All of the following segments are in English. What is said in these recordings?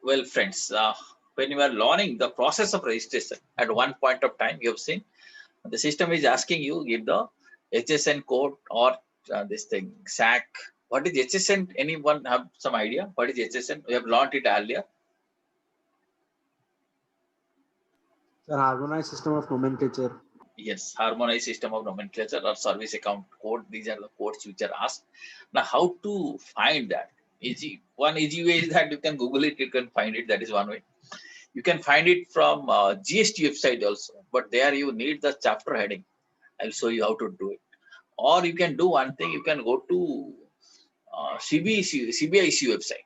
Well, friends, when you are learning the process of registration, at one point of time, you have seen the system is asking you give the HSN code or this thing SAC. What is HSN? Anyone have some idea? What is HSN? We have learned it earlier. Sir, harmonized system of nomenclature. Yes, harmonized system of nomenclature or service account code. These are the codes which are asked. Now, how to find that? One easy way is that you can Google it. You can find it. That is one way. You can find it from GST website also, but there you need the chapter heading. I'll show you how to do it. Or you can do one thing. You can go to CBIC website.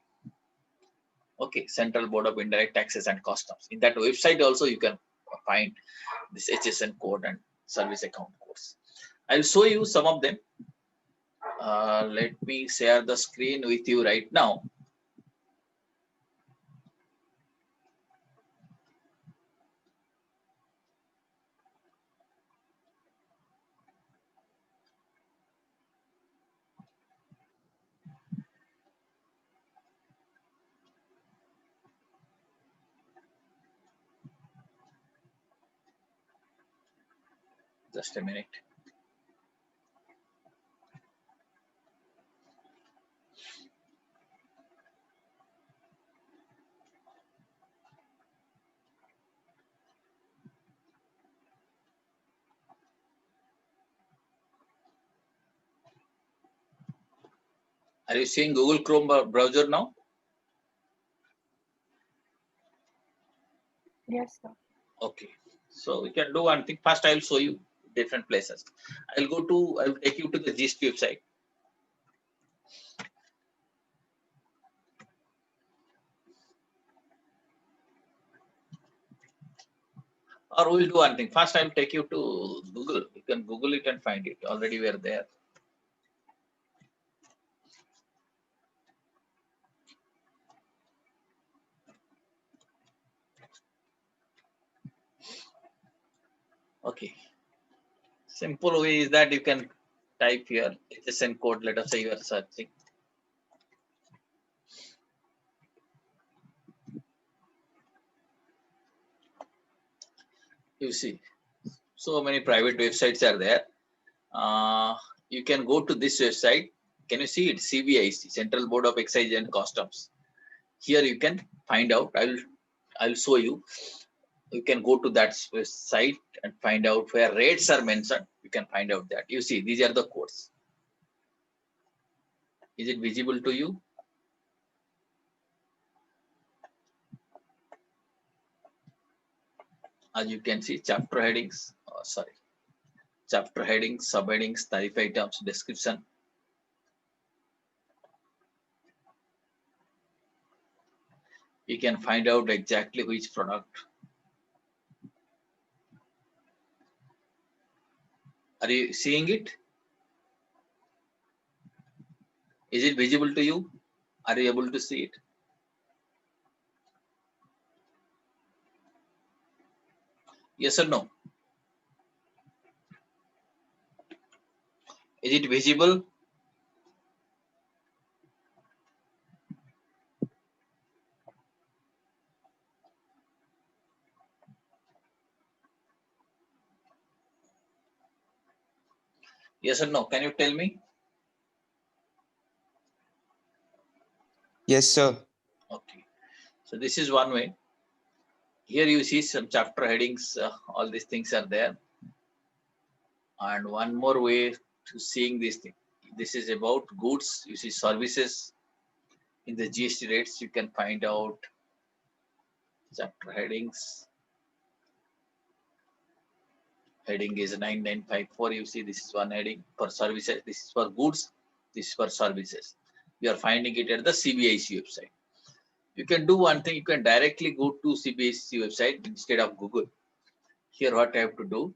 Okay, Central Board of Indirect Taxes and Customs. In that website also you can find this HSN code and service account codes. I'll show you some of them. Let me share the screen with you right now. Just a minute. Are you seeing Google Chrome browser now? Yes, sir. Okay. So we can do one thing. First, I'll show you different places. I'll take you to the GST website. Or we'll do one thing. First, I'll take you to Google. You can Google it and find it. Already we're there. Okay. Simple way is that you can type here HSN code. Let us say you are searching. You see, so many private websites are there. You can go to this website. Can you see it? CBIC, Central Board of Excise and Customs. Here you can find out. I'll show you. You can go to that site and find out where rates are mentioned. You can find out that. You see, these are the codes. Is it visible to you? As you can see, chapter headings. Chapter headings, subheadings, tariff items, description. You can find out exactly which product. Are you seeing it? Is it visible to you? Are you able to see it? Yes or no? Is it visible? Yes or no? Can you tell me? Yes, sir. Okay. So this is one way. Here you see some chapter headings. All these things are there. And one more way to seeing this thing. This is about goods. You see services. In the GST rates, you can find out chapter headings. Heading is 9954. You see, this is one heading for services. This is for goods. This is for services. You are finding it at the CBIC website. You can do one thing. You can directly go to CBIC website instead of Google. Here, what I have to do.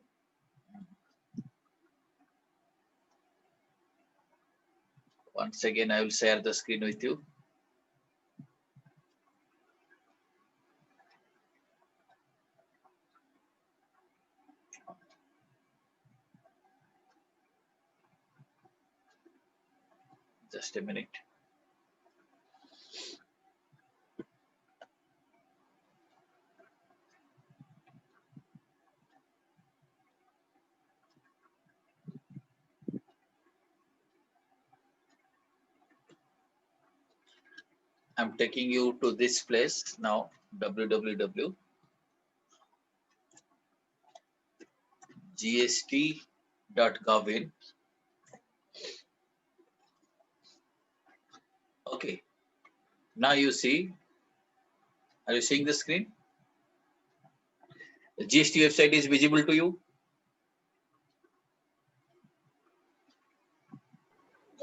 Once again, I will share the screen with you. Just a minute. I'm taking you to this place now, www.gst.gov. Okay, now you see, are you seeing the screen? The GST website is visible to you?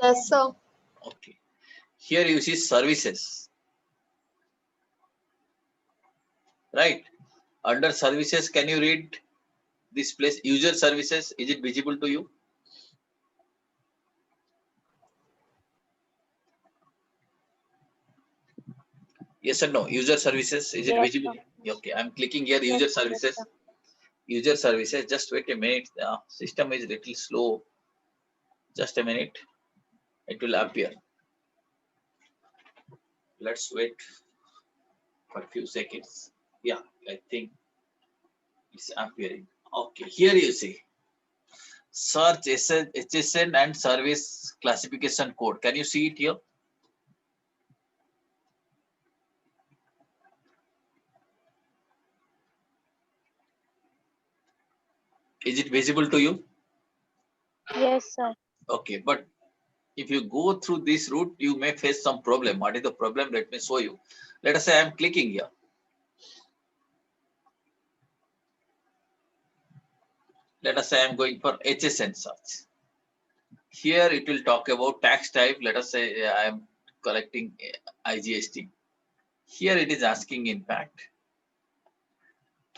Yes, sir. Okay. Here you see services, right? Under services, can you read this place? User services, is it visible to you? Yes or no? User services, is it Yes, visible? sir. Okay, I'm clicking here, Yes, user sir. Yes, services. sir. User services, just wait a minute. The system is little slow. Just a minute. It will appear. Let's wait for a few seconds. Yeah, I think it's appearing. Okay, here you see. Search HSN and service classification code. Can you see it here? Is it visible to you? Yes, sir. Okay, but if you go through this route, you may face some problem. What is the problem? Let me show you. Let us say I'm clicking here. Let us say I'm going for HSN search. Here it will talk about tax type. Let us say I am collecting IGST. Here it is asking in fact,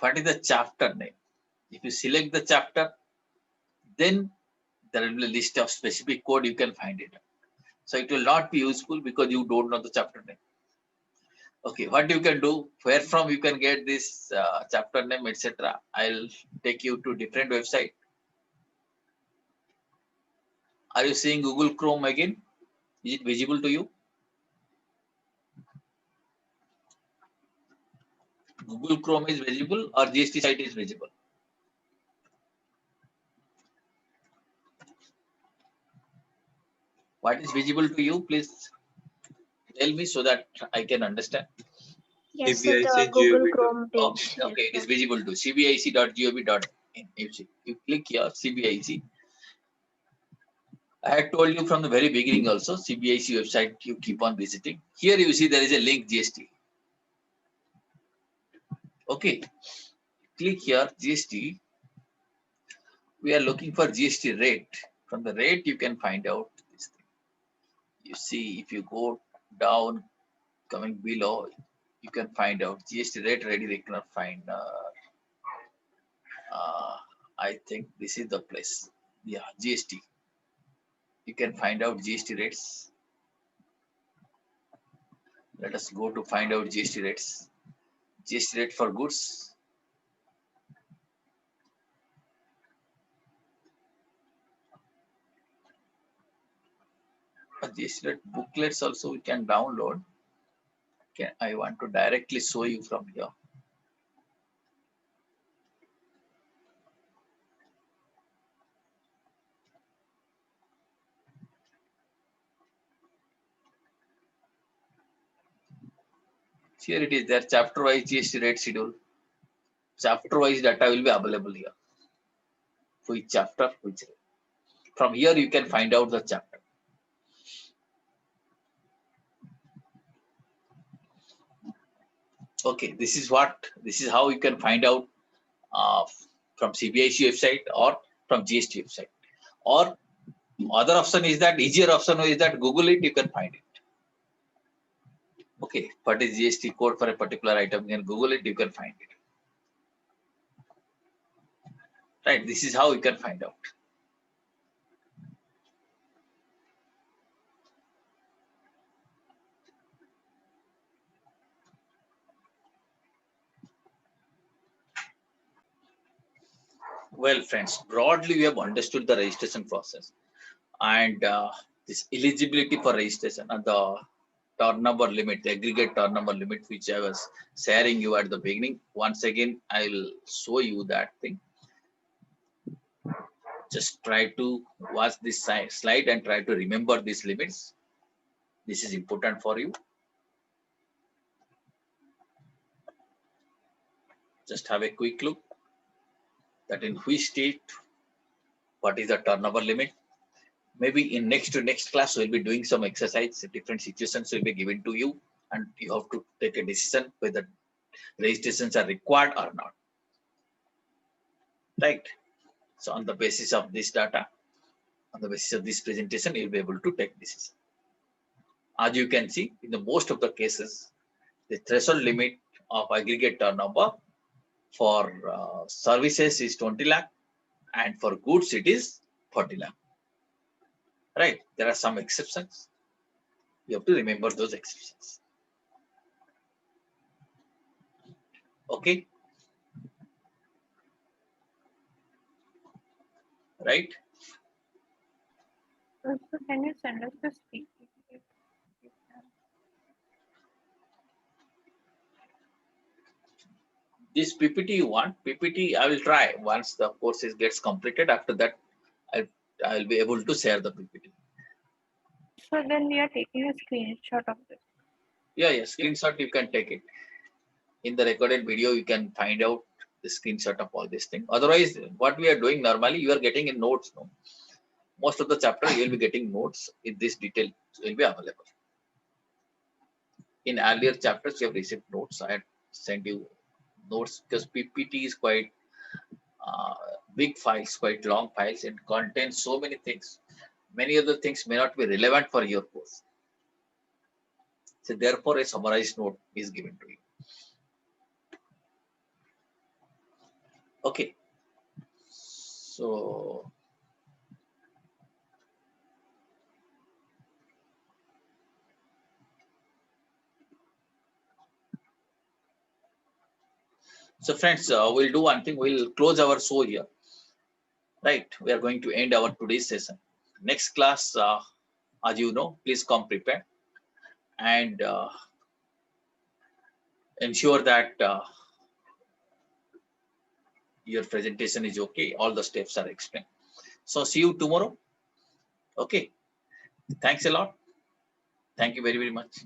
what is the chapter name? If you select the chapter, then there will be a list of specific code, you can find it. So it will not be useful because you don't know the chapter name. Okay, what you can do, where from you can get this chapter name, etc. I'll take you to different website. Are you seeing Google Chrome again? Is it visible to you? Google Chrome is visible or GST site is visible? What is visible to you? Please tell me so that I can understand. Yes, sir. The Google Chrome Okay, page. Yes, okay, it is sir. visible to cbic.gov.in. You click here, CBIC. I had told you from the very beginning also, CBIC website you keep on visiting. Here you see there is a link GST. Okay, click here GST. We are looking for GST rate. From the rate you can find out this thing. You see, if you go down, coming below, you can find out GST rate ready reckoner finder. I think this is the place. Yeah, GST. You can find out GST rates. Let us go to find out GST rates. GST rate for goods. GST rate booklets also we can download. Okay, I want to directly show you from here. Here it is there, chapter wise GST rate schedule. Chapter wise data will be available here. Which chapter, which rate. From here you can find out the chapter. Okay, this is how you can find out from CBIC website or from GST website. Or other option is that, easier option is that Google it, you can find it. Okay, what is GST code for a particular item? You can Google it, you can find it. Right, this is how you can find out. Well, friends, broadly we have understood the registration process and this eligibility for registration and the turnover limit, the aggregate turnover limit, which I was sharing you at the beginning. Once again, I'll show you that thing. Just try to watch this slide and try to remember these limits. This is important for you. Just have a quick look that in which state, what is the turnover limit. Maybe in next class, we'll be doing some exercise. Different situations will be given to you, and you have to take a decision whether registrations are required or not. Right. So on the basis of this data, on the basis of this presentation, you'll be able to take decision. As you can see, in the most of the cases, the threshold limit of aggregate turnover for services is 20 lakh, and for goods it is 40 lakh. Right? There are some exceptions. You have to remember those exceptions. Okay. Right? So can you send us the speaker? This PPT you want, PPT I will try once the course gets completed. After that, I'll be able to share the PPT. So then we are taking a screenshot of this. Yeah, screenshot you can take it. In the recorded video, you can find out the screenshot of all this thing. Otherwise, what we are doing normally, you are getting in notes. No? Most of the chapter you will be getting notes in this detail will be available. In earlier chapters, you have received notes. I had sent you notes because PPT is quite big files, quite long files, and contains so many things. Many other things may not be relevant for your course. So therefore, a summarized note is given to you. Okay. So friends, we'll do one thing. We'll close our show here. Right. We are going to end our today's session. Next class, as you know, please come prepared and ensure that your presentation is okay. All the steps are explained. So see you tomorrow. Okay. Thanks a lot. Thank you very, very much.